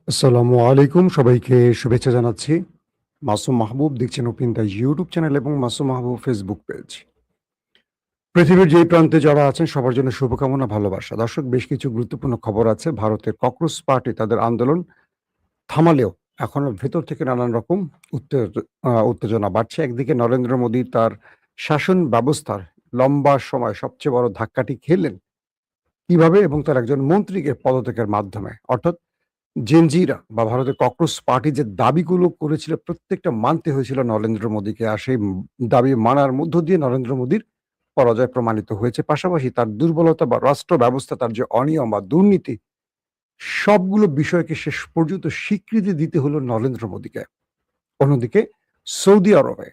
আসসালামু আলাইকুম, সবাইকে শুভেচ্ছা জানাচ্ছি। মাসুম মাহবুব দেখছেন ওপেন দ্য ইউটিউব চ্যানেল এবং মাসুম মাহবুব ফেসবুক পেজ। পৃথিবীর যেই প্রান্তে যারা আছেন সবার জন্য শুভকামনা, ভালোবাসা। দর্শক, বেশ কিছু গুরুত্বপূর্ণ খবর আছে। ভারতের ককরোচ পার্টি তাদের আন্দোলন থামালেও এখনো ভেতর থেকে নানান রকম উত্তেজনা বাড়ছে। একদিকে নরেন্দ্র মোদী তার শাসন ব্যবস্থার লম্বা সময় সবচেয়ে বড় ধাক্কাটি খেলেন কিভাবে এবং তার একজন মন্ত্রীকে পদত্যাগের মাধ্যমে। অর্থাৎ জেনজিরা বা ভারতের ককরোচ পার্টি যে দাবিগুলো করেছিল প্রত্যেকটা মানতে হয়েছিল নরেন্দ্র মোদীকে। আর সেই দাবি মানার মধ্য দিয়ে নরেন্দ্র মোদীর পরাজয় প্রমাণিত হয়েছে। পাশাপাশি তার দুর্বলতা বা রাষ্ট্র ব্যবস্থা, তার যে অনিয়ম বা দুর্নীতি, সবগুলো বিষয়কে শেষ পর্যন্ত স্বীকৃতি দিতে হলো নরেন্দ্র মোদীকে। অন্যদিকে সৌদি আরবে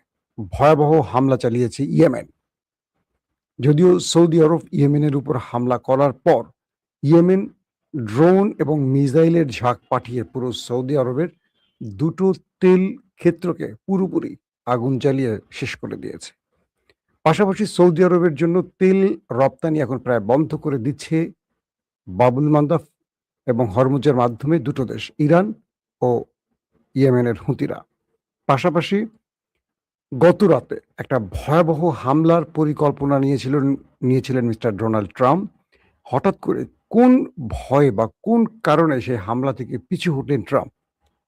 ভয়াবহ হামলা চালিয়েছে ইয়েমেন। যদিও সৌদি আরব ইয়েমেনের উপর হামলা করার পর ইয়েমেন ড্রোন এবং মিসাইলের ঝাঁক পাঠিয়ে পুরো সৌদি আরবের দুটো তেল ক্ষেত্রকে পুরোপুরি আগুন জ্বালিয়ে শেষ করে দিয়েছে। পাশাপাশি সৌদি আরবের জন্য তেল রপ্তানি এখন প্রায় বন্ধ করে দিচ্ছে বাবুল মান্দাব এবং হরমুজের মাধ্যমে দুটো দেশ, ইরান ও ইয়েমেনের হুতিরা। পাশাপাশি গত রাতে একটা ভয়াবহ হামলার পরিকল্পনা নিয়েছিলেন মিস্টার ডোনাল্ড ট্রাম্প। হঠাৎ করে কোন ভয়ে বা কোন কারণে সেই হামলা থেকে পিছু হটলেন ট্রাম্প?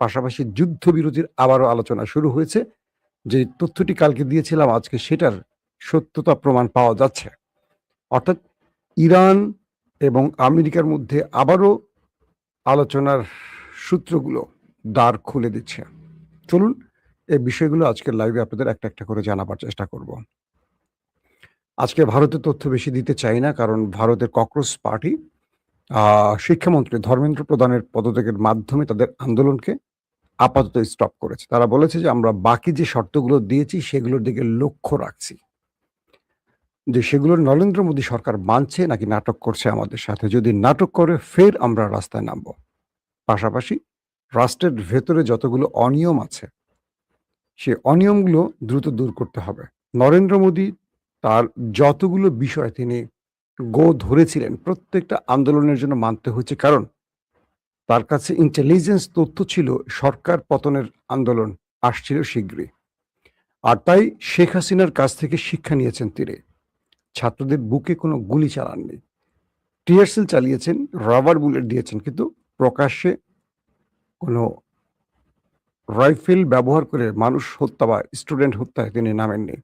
পাশাপাশি যুদ্ধবিরতির আবারও আলোচনা শুরু হয়েছে। যে তথ্যটি কালকে দিয়েছিলাম, আজকে সেটার সত্যতা প্রমাণ পাওয়া যাচ্ছে। অর্থাৎ ইরান এবং আমেরিকার মধ্যে আবারও আলোচনার সূত্রগুলো দ্বার খুলে দিচ্ছে। চলুন এই বিষয়গুলো আজকের লাইভে আপনাদের একটা একটা করে জানাবার চেষ্টা করব। আজকে ভারতের তথ্য বেশি দিতে চাই না, কারণ ভারতের ককরোচ পার্টি শিক্ষামন্ত্রী ধর্মেন্দ্র প্রধানের পদত্যাগের মাধ্যমে তাদের আন্দোলনকে আপাতত স্টপ করেছে। তারা বলেছে যে আমরা বাকি যে শর্তগুলো দিয়েছি সেগুলোর দিকে লক্ষ্য রাখছি। যে সেগুলো নরেন্দ্র মোদী সরকার মানছে নাকি নাটক করছে আমাদের সাথে। যদি নাটক করে ফের আমরা রাস্তায় নামবো। পাশাপাশি রাষ্ট্রের ভেতরে যতগুলো অনিয়ম আছে সে অনিয়মগুলো দ্রুত দূর করতে হবে। নরেন্দ্র মোদী তার যতগুলো বিষয় তিনি ধরেছিলেন প্রত্যেকটা আন্দোলনের জন্য মানতে হয়েছে, কারণ তার কাছে ইন্টেলিজেন্স তথ্য ছিল সরকার পতনের আন্দোলন আসছিল শীঘ্রই। আর তাই শেখ হাসিনার কাছ থেকে শিক্ষা নিয়েছেন তিনি। ছাত্রদের বুকে কোনো গুলি চালাননি, টিয়ারশেল চালিয়েছেন, রাবার বুলেট দিয়েছেন, কিন্তু প্রকাশ্যে কোনো রাইফেল ব্যবহার করে মানুষ হত্যা বা স্টুডেন্ট হত্যায় তিনি নামেননি।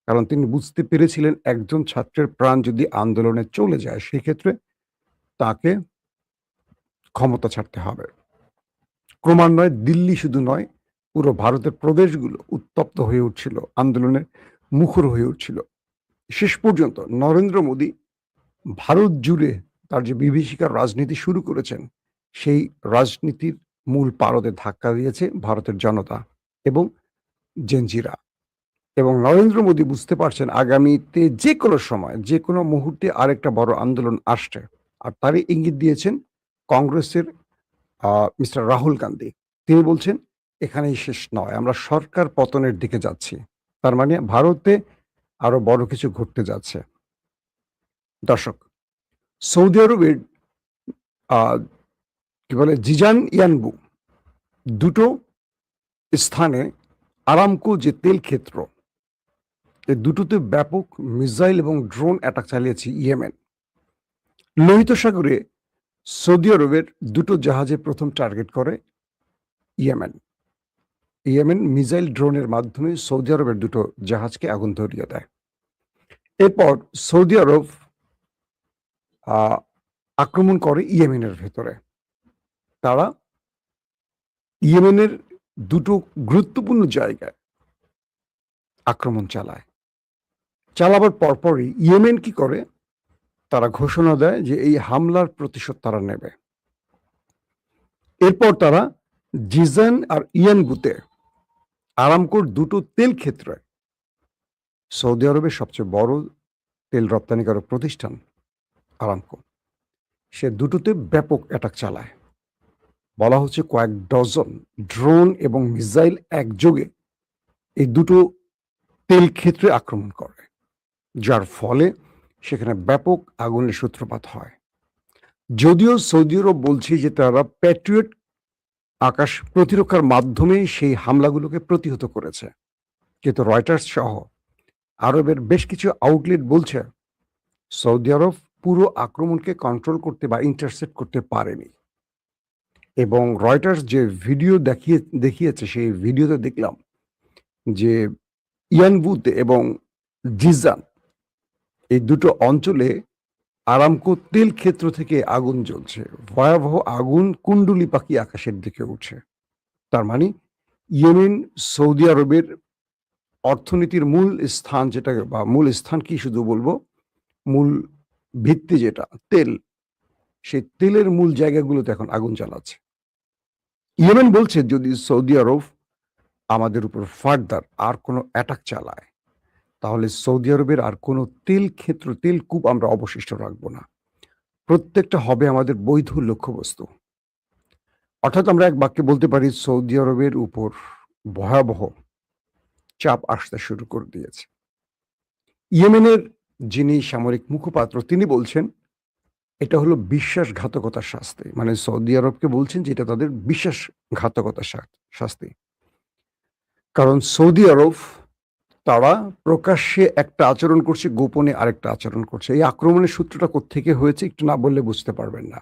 কারণ তিনি বুঝতে পেরেছিলেন একজন ছাত্রের প্রাণ যদি আন্দোলনে চলে যায় সেক্ষেত্রে তাকে ক্ষমতা ছাড়তে হবে। ক্রমান্বয়ে দিল্লি শুধু নয়, পুরো ভারতের প্রদেশগুলো উত্তপ্ত হয়ে উঠছিল, আন্দোলনের মুখর হয়ে উঠছিল। শেষ পর্যন্ত নরেন্দ্র মোদী ভারত জুড়ে তার যে বিভীষিকার রাজনীতি শুরু করেছেন, সেই রাজনীতির মূল পারদে ধাক্কা দিয়েছে ভারতের জনতা এবং জেনজিরা। এবং নরেন্দ্র মোদী বুঝতে পারছেন আগামীতে যে কোনো সময়, যে কোনো মুহূর্তে আরেকটা বড় আন্দোলন আসছে। আর তারই ইঙ্গিত দিয়েছেন কংগ্রেসের মিস্টার রাহুল গান্ধী। তিনি বলছেন এখানেই শেষ নয়, আমরা সরকার পতনের দিকে যাচ্ছি। তার মানে ভারতে আরো বড় কিছু ঘটতে যাচ্ছে। দর্শক, সৌদি আরবের আহ, কি বলে জিজান ইয়ানবু দুটো স্থানে আরামকো যে তেল ক্ষেত্র, এই দুটোতে ব্যাপক মিসাইল এবং ড্রোন অ্যাটাক চালিয়েছে ইয়েমেন। লোহিত সাগরে সৌদি আরবের দুটো জাহাজে প্রথম টার্গেট করে ইয়েমেন। ইয়েমেন মিসাইল ড্রোনের মাধ্যমে সৌদি আরবের দুটো জাহাজকে আগুন ধরিয়ে দেয়। এরপর সৌদি আরব আহ, আক্রমণ করে ইয়েমেনের ভেতরে। তারা ইয়েমেনের দুটো গুরুত্বপূর্ণ জায়গায় আক্রমণ চালাবার পরপরই ইয়েমেন কি করে, তারা ঘোষণা দেয় যে এই হামলার প্রতিশোধ তারা নেবে। এরপর তারা জিজান আর ইয়ানগুতে আরামকোর দুটো তেল ক্ষেত্রে, সৌদি আরবের সবচেয়ে বড় তেল রপ্তানিকারক প্রতিষ্ঠান আরামকো, সে দুটোতে ব্যাপক অ্যাটাক চালায়। বলা হচ্ছে কয়েক ডজন ড্রোন এবং মিসাইল একযোগে এই দুটো তেল ক্ষেত্রে আক্রমণ করে, যার ফলে সেখানে ব্যাপক আগুনের সূত্রপাত হয়। যদিও সৌদি আরব বলছে যে তারা প্যাট্রিয়ট আকাশ প্রতিরক্ষার মাধ্যমে সেই হামলাগুলোকে প্রতিহত করেছে। কিন্তু রয়টার্স সহ আরবের বেশ কিছু আউটলেট বলছে সৌদি আরব পুরো আক্রমণকে কন্ট্রোল করতে বা ইন্টারসেপ্ট করতে পারেনি। এবং রয়টার্স যে ভিডিও দেখিয়েছে সেই ভিডিওতে দেখলাম যে ইয়ানবুত এবং জিজান এই দুটো অঞ্চলে আরামকো তেল ক্ষেত্র থেকে আগুন জ্বলছে। ভয়াবহ আগুন কুণ্ডুলি পাখি আকাশের দিকে উঠছে। তার মানে ইয়েমেন সৌদি আরবের অর্থনীতির মূল স্থান যেটা বা মূল স্থান কি শুধু বলবো, মূল ভিত্তি যেটা তেল, সেই তেলের মূল জায়গাগুলোতে এখন আগুন জ্বালাচ্ছে। ইয়েমেন বলছে যদি সৌদি আরব আমাদের উপর ফার্দার আর কোনো অ্যাটাক চালায় তাহলে সৌদি আরবের আর কোনো তেল ক্ষেত্র তেলকূপ আমরা অবশিষ্ট রাখবো না, প্রত্যেকটা হবে আমাদের বৈধ লক্ষ্যবস্তু। অর্থাৎ আমরা এক বাক্যে বলতে পারি সৌদি আরবের উপর ভয়াবহ চাপ আসতে শুরু করে দিয়েছে। ইয়েমেনের যিনি সামরিক মুখপাত্র তিনি বলছেন এটা হলো বিশ্বাসঘাতকতার শাস্তি, মানে সৌদি আরবকে বলছেন যে এটা তাদের বিশ্বাসঘাতকতার শাস্তি। কারণ সৌদি আরব তারা প্রকাশ্যে একটা আচরণ করছে, গোপনে আরেকটা আচরণ করছে। এই আক্রমণের সূত্রটা কোত্থেকে হয়েছে একটু না বললে বুঝতে পারবেন না।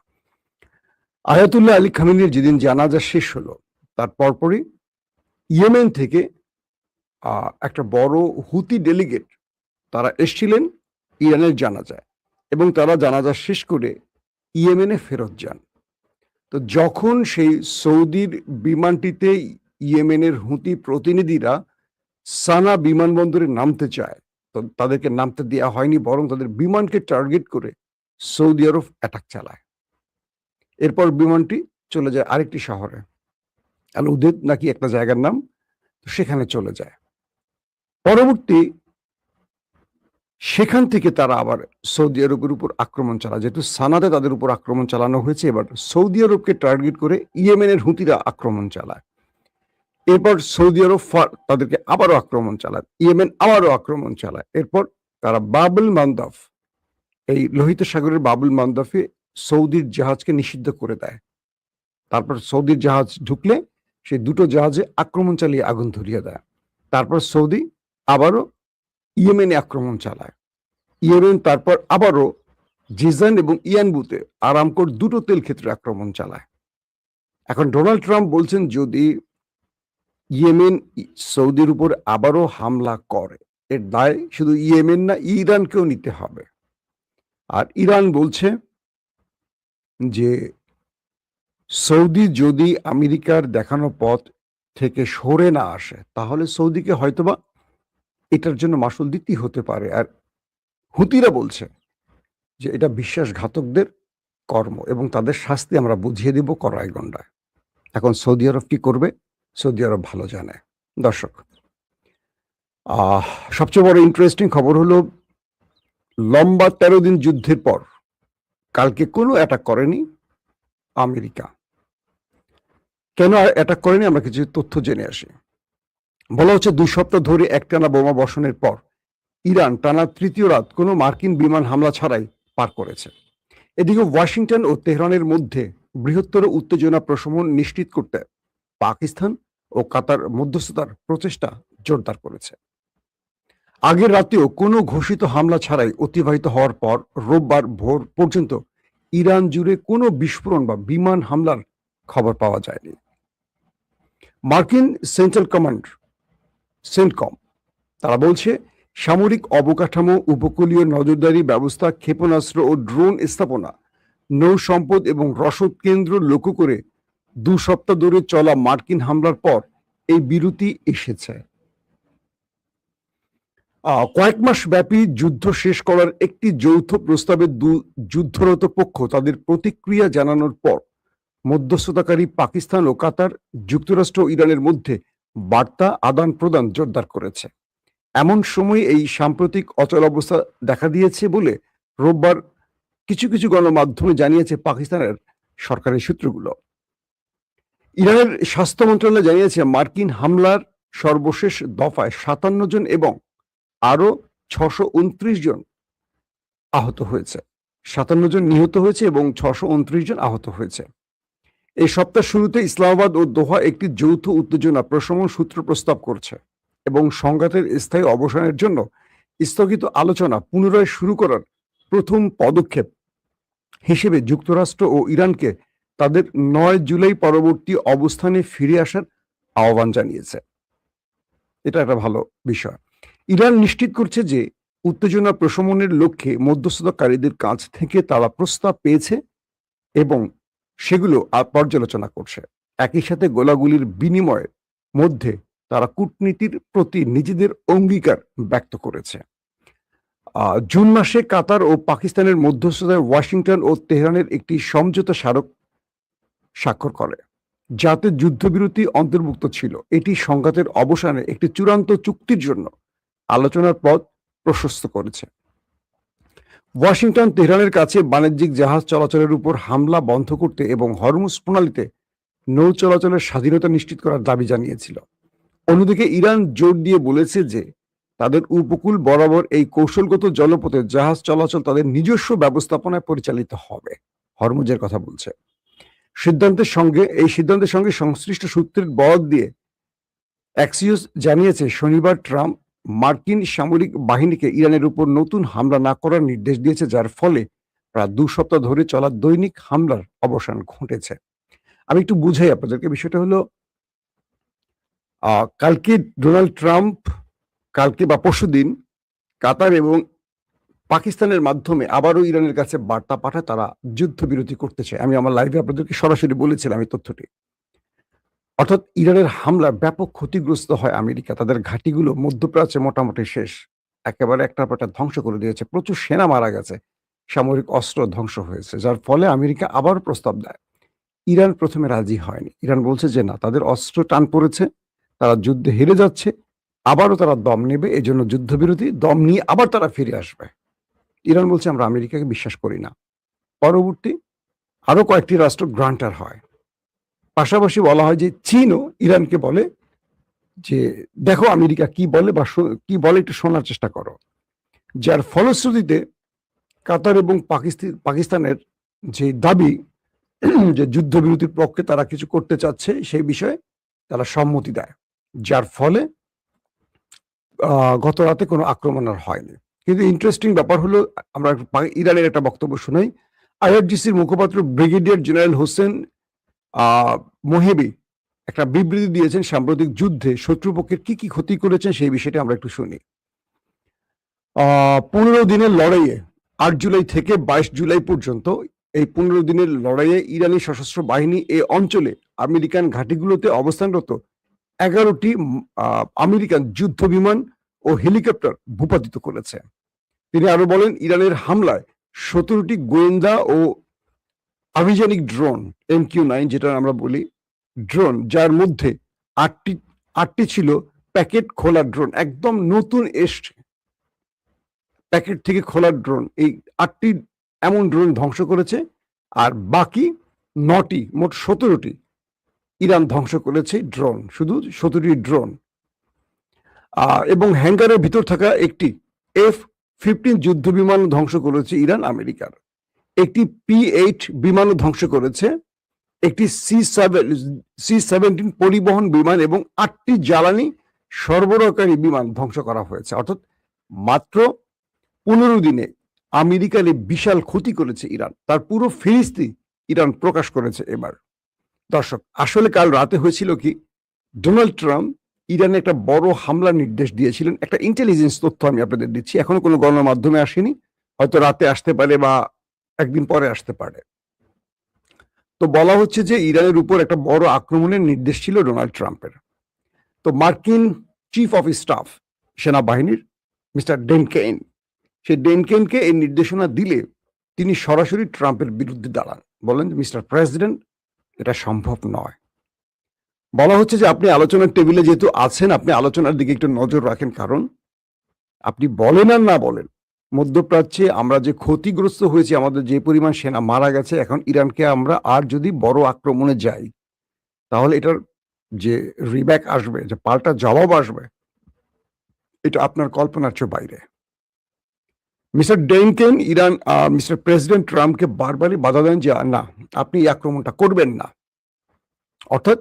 আয়াতুল্লাহ আলী খামেনির যেদিন জানাজা শেষ হলো তার পরপরই ইয়েমেন থেকে একটা বড় হুতি ডেলিগেট তারা এসছিলেন ইরানের জানাজায় এবং তারা জানাজা শেষ করে ইয়েমেনে ফেরত যান। তো যখন সেই সৌদির বিমানটিতে ইয়েমেনের হুতি প্রতিনিধিরা সানা বিমানবন্দরে নামতে চায়, তো তাদেরকে নামতে দেওয়া হয়নি, বরং তাদের বিমানকে টার্গেট করে সৌদি আরব অ্যাটাক চালায়। এরপর বিমানটি চলে যায় আরেকটি শহরে, আল উদেদ নাকি একটা জায়গার নাম, সেখানে চলে যায়। পরবর্তী সেখান থেকে তারা আবার সৌদি আরবের উপর আক্রমণ চালায়। যেহেতু সানাতে তাদের উপর আক্রমণ চালানো হয়েছে, এবার সৌদি আরবকে টার্গেট করে ইয়েমেনের হুতিরা আক্রমণ চালায়। এরপর সৌদি আরব তাদেরকে আবারও আক্রমণ চালায়, ইয়েমেন আবারও আক্রমণ চালায়। এরপর তারা বাবুল মান্দাফ, এই লোহিত সাগরের বাবুল মান্দাফে সৌদির জাহাজকে নিষিদ্ধ করে দেয়। তারপর সৌদির জাহাজ ঢুকলে সেই দুটো জাহাজে আক্রমণ চালিয়ে আগুন ধরিয়ে দেয়। তারপর সৌদি আবারও ইয়েমেনে আক্রমণ চালায়। ইয়েমেন তারপর আবারও জিজান এবং ইয়ানবুতে আরামকোর দুটো তেল ক্ষেত্রে আক্রমণ চালায়। এখন ডোনাল্ড ট্রাম্প বলছেন যদি ইয়েমেন সৌদির উপর আবারও হামলা করে এর দায় শুধু ইয়েমেন না, ইরানকেও নিতে হবে। আর ইরান বলছে যে সৌদি যদি আমেরিকার দেখানো পথ থেকে সরে না আসে তাহলে সৌদিকে হয়তোবা এটার জন্য মাসুল দিতেই হতে পারে। আর হুতিরা বলছে যে এটা বিশ্বাসঘাতকদের কর্ম এবং তাদের শাস্তি আমরা বুঝিয়ে দেব কড়াই গন্ডায়। এখন সৌদি আরব কি করবে সৌদি আরব ভালো জানে। দর্শক, সবচেয়ে বড় ইন্টারেস্টিং খবর হলো লম্বা 13 দিন যুদ্ধের পর কালকে কোনো অ্যাটাক করেনি আমেরিকা। কেন অ্যাটাক করেনি আমরা কিছু তথ্য জেনে আসি। বলা হচ্ছে 2 সপ্তাহ ধরে একটানা বোমা বর্ষণের পর ইরান টানা তৃতীয় রাত কোনো মার্কিন বিমান হামলা ছাড়াই পার করেছে। এদিকে ওয়াশিংটন ও তেহরানের মধ্যে বৃহত্তর উত্তেজনা প্রশমন নিশ্চিত করতে পাকিস্তান ও কাতার মধ্যস্থতার প্রচেষ্টা জোরদার করেছে। আগের রাতেও কোনো ঘোষিত হামলা ছাড়াই অতিবাহিত হওয়ার পর রোববার ভোর পর্যন্ত ইরান জুড়ে কোনো বিস্ফোরণ বা বিমান হামলার খবর পাওয়া যায়নি। মার্কিন সেন্ট্রাল কমান্ড সেন্টকম তারা বলছে সামরিক অবকাঠামো, উপকূলীয় নজরদারি ব্যবস্থা, ক্ষেপণাস্ত্র ও ড্রোন স্থাপনা, নৌ সম্পদ এবং রসদ কেন্দ্র লক্ষ্য করে 2 সপ্তাহ ধরে চলা মার্কিন হামলার পর এই বিরতি এসেছে। কয়েক মাস ব্যাপী যুদ্ধ শেষ করার একটি যৌথ প্রস্তাবে যুদ্ধরত পক্ষ তাদের প্রতিক্রিয়া জানানোর পর মধ্যস্থতাকারী পাকিস্তান ও কাতার, যুক্তরাষ্ট্র ও ইরানের মধ্যে বার্তা আদান প্রদান জোরদার করেছে। এমন সময় এই সাম্প্রতিক অচলাবস্থা দেখা দিয়েছে বলে রোববার কিছু কিছু গণমাধ্যমে জানিয়েছে পাকিস্তানের সরকারি সূত্রগুলো। ইরানের স্বাস্থ্য মন্ত্রণালয় জানিয়েছে মার্কিন হামলার সর্বশেষ দফায় 57 জন এবং আরো 629 জন আহত হয়েছে। 57 জন নিহত হয়েছে এবং 629 জন আহত হয়েছে। এই সপ্তাহ শুরুতে ইসলামাবাদ ও দোহা একটি যৌথ উত্তেজনা প্রশমন সূত্র প্রস্তাব করছে এবং সংঘাতের স্থায়ী অবসানের জন্য স্থগিত আলোচনা পুনরায় শুরু করার প্রথম পদক্ষেপ হিসেবে যুক্তরাষ্ট্র ও ইরানকে তাদের ৯ জুলাই পরবর্তী অবস্থানে ফিরে আসার আহ্বান জানিয়েছে। এটা একটা ভালো বিষয়। ইরান নিশ্চিত করছে যে উত্তেজনা প্রশমনের লক্ষ্যে মধ্যস্থতাকারীদের কাছ থেকে তারা প্রস্তাব পেয়েছে এবং সেগুলো পর্যালোচনা করছে। একই সাথে গোলাগুলির বিনিময়ের মধ্যে তারা কূটনীতির প্রতি নিজেদের অঙ্গীকার ব্যক্ত করেছে। জুন মাসে কাতার ও পাকিস্তানের মধ্যস্থতায় ওয়াশিংটন ও তেহরানের একটি সমঝোতা স্মারক স্বাক্ষর করে, যাতে যুদ্ধবিরতি অন্তর্ভুক্ত ছিল। এটি সংঘাতের অবসানে একটি চূড়ান্ত চুক্তির জন্য আলোচনার পথ প্রশস্ত করেছে। ওয়াশিংটন তেহরানের কাছে বাণিজ্যিক জাহাজ চলাচলের উপর হামলা বন্ধ করতে এবং হরমুজ প্রণালীতে নৌ চলাচলের স্বাধীনতা নিশ্চিত করার দাবি জানিয়েছিল। অন্যদিকে ইরান জোর দিয়ে বলেছে যে তাদের উপকূল বরাবর এই কৌশলগত জলপথে জাহাজ চলাচল তাদের নিজস্ব ব্যবস্থাপনায় পরিচালিত হবে। হরমুজের কথা বলছে। এই সিদ্ধান্তের সঙ্গে সংশ্লিষ্ট সূত্রের বরাত দিয়ে অ্যাক্সিওস জানিয়েছে শনিবার ট্রাম্প মার্কিন সামরিক বাহিনীকে ইরানের উপর নতুন হামলা না করার নির্দেশ দিয়েছে, যার ফলে প্রায় 2 সপ্তাহ ধরে চলা দৈনিক হামলার অবসান ঘটেছে। আমি একটু বুঝাই আপনাদেরকে। বিষয়টা হলো কালকে ডোনাল্ড ট্রাম্প কালকে বা পরশুদিন কাতার এবং পাকিস্তানের মাধ্যমে আবারও ইরানের কাছে বার্তা পাঠায় তারা যুদ্ধবিরতি করতে চায়। আমি আমার লাইভে আপনাদেরকে সরাসরি বলেছিলাম এই তথ্যটি। অর্থাৎ ইরানের হামলায় ব্যাপক ক্ষতিগ্রস্ত হয় আমেরিকা। তাদের ঘাঁটিগুলো মধ্যপ্রাচ্যে মোটামুটি শেষ, একেবারে একটার পর একটা ধ্বংস করে দিয়েছে। প্রচুর সেনা মারা গেছে, সামরিক অস্ত্র ধ্বংস হয়েছে, যার ফলে আমেরিকা আবার প্রস্তাব দেয়। ইরান প্রথমে রাজি হয়নি। ইরান বলছে যে না, তাদের অস্ত্র টান পড়েছে, তারা যুদ্ধে হেরে যাচ্ছে, আবারও তারা দম নেবে, এই জন্য যুদ্ধবিরতি, দম নিয়ে আবার তারা ফিরে আসবে। ইরান বলছে আমরা আমেরিকাকে বিশ্বাস করি না। পরবর্তী আরো কয়েকটি রাষ্ট্র গ্রান্টার হয়। পাশাপাশি বলা হয় যে চীনও ইরানকে বলে যে দেখো আমেরিকা কি বলে বা কি বলে একটু শোনার চেষ্টা করো। যার ফলশ্রুতিতে কাতার এবং পাকিস্তানের যে দাবি যে যুদ্ধবিরতির পক্ষে তারা কিছু করতে চাচ্ছে, সেই বিষয়ে তারা সম্মতি দেয়, যার ফলে গত রাতে কোনো আক্রমণ আর হয়নি। কিন্তু ইন্টারেস্টিং ব্যাপার হলো, আমরা ইরানের একটা বক্তব্য শুনাই। আইআরজিসির মুখপাত্র ব্রিগেডিয়ার জেনারেল হোসেন মোহেবি একটা বিবৃতি দিয়েছেন সাম্প্রতিক যুদ্ধে শত্রুপক্ষের কি কি ক্ষতি করেছেন সেই বিষয়টা আমরা একটু শুনি। 15 দিনের লড়াইয়ে 8 জুলাই থেকে 22 জুলাই পর্যন্ত এই 15 দিনের লড়াইয়ে ইরানি সশস্ত্র বাহিনী এই অঞ্চলে আমেরিকান ঘাঁটিগুলোতে অবস্থানরত 11টি আমেরিকান যুদ্ধ বিমান ও হেলিকপ্টার ভূপাতিত করেছে। তিনি আরো বলেন, ইরানের হামলায় 17টি গোয়েন্দা ও আভিযানিক ড্রোন MQ-9 যেটা আমরা বলি ড্রোন, যার মধ্যে 8টি ছিল প্যাকেট খোলা ড্রোন, একদম নতুন এসছে প্যাকেট থেকে খোলা ড্রোন। এই 8টি এমন ড্রোন ধ্বংস করেছে, আর বাকি 9টি, মোট 17টি ইরান ধ্বংস করেছে ড্রোন, শুধু 17টি ড্রোন। এবং হ্যাঙ্গারের ভিতর থাকা একটি F-15 যুদ্ধ বিমান ধ্বংস করেছে ইরান আমেরিকার। একটি P-8 বিমানও ধ্বংস করেছে, একটি C-17 পরিবহন বিমান এবং 8টি জ্বালানি সরবরাহকারী বিমান ধ্বংস করা হয়েছে। অর্থাৎ মাত্র 15 দিনে আমেরিকার এই বিশাল ক্ষতি করেছে ইরান, তার পুরো ফিরিস্তি ইরান প্রকাশ করেছে এবার। দর্শক, আসলে কাল রাতে হয়েছিল কি, ডোনাল্ড ট্রাম্প ইরানে একটা বড় হামলার নির্দেশ দিয়েছিলেন। একটা ইন্টেলিজেন্স তথ্য আমি আপনাদের দিচ্ছি, এখনো কোনো গণমাধ্যমে আসেনি, হয়তো রাতে আসতে পারে বা একদিন পরে আসতে পারে। তো বলা হচ্ছে যে ইরানের উপর একটা বড় আক্রমণের নির্দেশ ছিল ডোনাল্ড ট্রাম্পের। তো মার্কিন চিফ অফ স্টাফ সেনাবাহিনীর মিস্টার ডেনকেইন, সেই ডেনকেইনকে এই নির্দেশনা দিলে তিনি সরাসরি ট্রাম্পের বিরুদ্ধে দাঁড়ান, বলেন মিস্টার প্রেসিডেন্ট, এটা সম্ভব নয়। বলা হচ্ছে যে আপনি আলোচনার টেবিলে যেহেতু আছেন, আপনি আলোচনার দিকে একটু নজর রাখেন, কারণ আপনি বলেন আর না বলেন, মধ্যপ্রাচ্যে আমরা যে ক্ষতিগ্রস্ত হয়েছি, আমাদের যে পরিমাণ সেনা মারা গেছে, এখন ইরানকে আমরা আর যদি বড় আক্রমণে যাই, তাহলে এটার যে রিব্যাক আসবে, যে পাল্টা জবাব আসবে, এটা আপনার কল্পনার চেয়ে বাইরে। মিস্টার ডেনকেন মিস্টার প্রেসিডেন্ট ট্রাম্পকে বারবারই বাধা দেন যে না, আপনি এই আক্রমণটা করবেন না, অর্থাৎ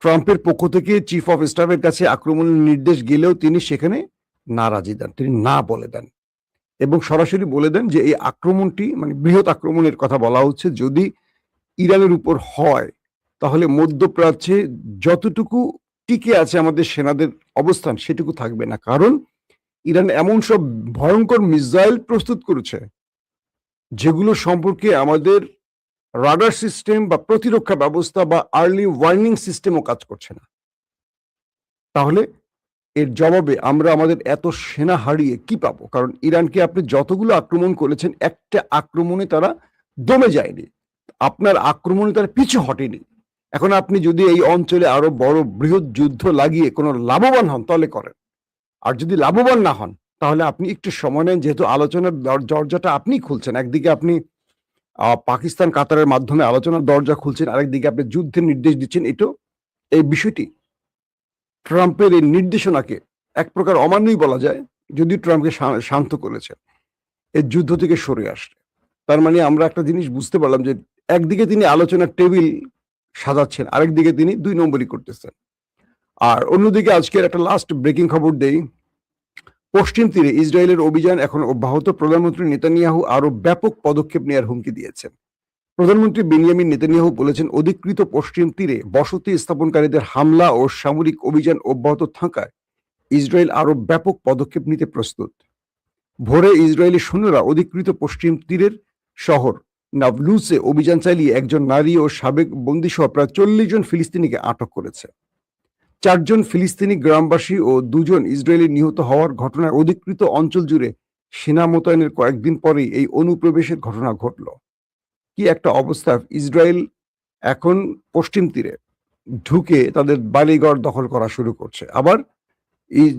ট্রাম্পের পক্ষ থেকে চিফ অফ স্টাফের কাছে আক্রমণের নির্দেশ গেলেও তিনি সেখানে নারাজি দেন, তিনি না বলে দেন এবং সরাসরি বলে দেন যে এই আক্রমণটি মানে বৃহৎ আক্রমণের কথা বলা হচ্ছে যদি ইরানের উপর হয় তাহলে মধ্যপ্রাচ্যে যতটুকু টিকে আছে আমাদের সেনাদের অবস্থান সেটুকু থাকবে না, কারণ ইরান এমন সব ভয়ঙ্কর মিসাইল প্রস্তুত করেছে যেগুলো সম্পর্কে আমাদের রাডার সিস্টেম বা প্রতিরক্ষা ব্যবস্থা বা আর্লি ওয়ার্নিং সিস্টেমও কাজ করছে না। তাহলে এর জবাবে আমরা আমাদের এত সেনা হারিয়ে কি পাবো? কারণ ইরানকে আপনি যতগুলো আক্রমণ করেছেন একটা আক্রমণে তারা দমে যায়নি, আপনার আক্রমণে তারা পিছু হটেনি। এখন আপনি যদি এই অঞ্চলে আরো বড় বৃহৎ যুদ্ধ লাগিয়ে কোনো লাভবান হন তাহলে করেন, আর যদি লাভবান না হন তাহলে আপনি একটু সময় নেন, যেহেতু আলোচনার দরজাটা আপনি খুলছেন। একদিকে আপনি পাকিস্তান কাতারের মাধ্যমে আলোচনার দরজা খুলছেন, আরেকদিকে আপনি যুদ্ধের নির্দেশ দিচ্ছেন। এই বিষয়টি ট্রাম্পের এই নির্দেশনাকে এক প্রকার অমান্যই বলা যায়, যদিও ট্রাম্পকে শান্ত করেছে এই যুদ্ধ থেকে সরে আসতে। তার মানে আমরা একটা জিনিস বুঝতে পারলাম যে একদিকে তিনি আলোচনার টেবিল সাজাচ্ছেন, আরেকদিকে তিনি 2 নম্বরই করতেছেন। আর অন্যদিকে আজকের একটা লাস্ট ব্রেকিং খবর দেই, পশ্চিম তীরে ইসরায়েলের অভিযান এখন অব্যাহত। প্রধানমন্ত্রী নেতানিয়াহু আরো ব্যাপক পদক্ষেপ নেওয়ার হুমকি দিয়েছেন। প্রধানমন্ত্রী বেনিয়ামিন নেতানিয়াহু বলেছেন অধিকৃত পশ্চিম তীরে বসতি স্থাপনকারীদের হামলা ও সামরিক অভিযান অব্যাহত থাকায় ইসরায়েল আরো ব্যাপক পদক্ষেপ নিতে প্রস্তুত। ভোরে ইসরায়েলি সৈন্যরা অধিকৃত পশ্চিম তীরের শহর নাবলুসে অভিযান চালিয়ে একজন নারী ও সাবেক বন্দীসহ প্রায় 40 জন ফিলিস্তিনিকে আটক করেছে। 4 জন ফিলিস্তিনি গ্রামবাসী ও 2 জন ইসরায়েলি নিহত হওয়ার ঘটনায় অধিকৃত অঞ্চল জুড়ে সেনা মোতায়েনের কয়েকদিন পরেই এই অনুপ্রবেশের ঘটনা ঘটল। কি একটা অবস্থা! ইসরায়েল এখন পশ্চিম তীরে ঢুকে তাদের বাড়িঘর দখল করা শুরু করছে, আবার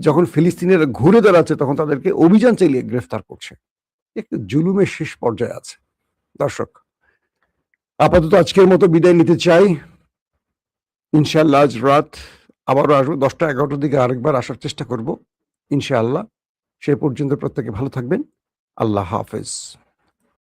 যখন ফিলিস্তিনিরা ঘুরে দাঁড়াচ্ছে তখন তাদেরকে অভিযান চালিয়ে গ্রেফতার করছে। একটু জুলুমের শেষ পর্যায়ে আছে। দর্শক, আপাতত আজকের মতো বিদায় নিতে চাই। ইনশাআল্লাহ আজ রাত আবারও আসবো 10টা-11টার দিকে, আরেকবার আসার চেষ্টা করব ইনশাআল্লাহ। সে পর্যন্ত প্রত্যেকে ভালো থাকবেন। আল্লাহ হাফেজ।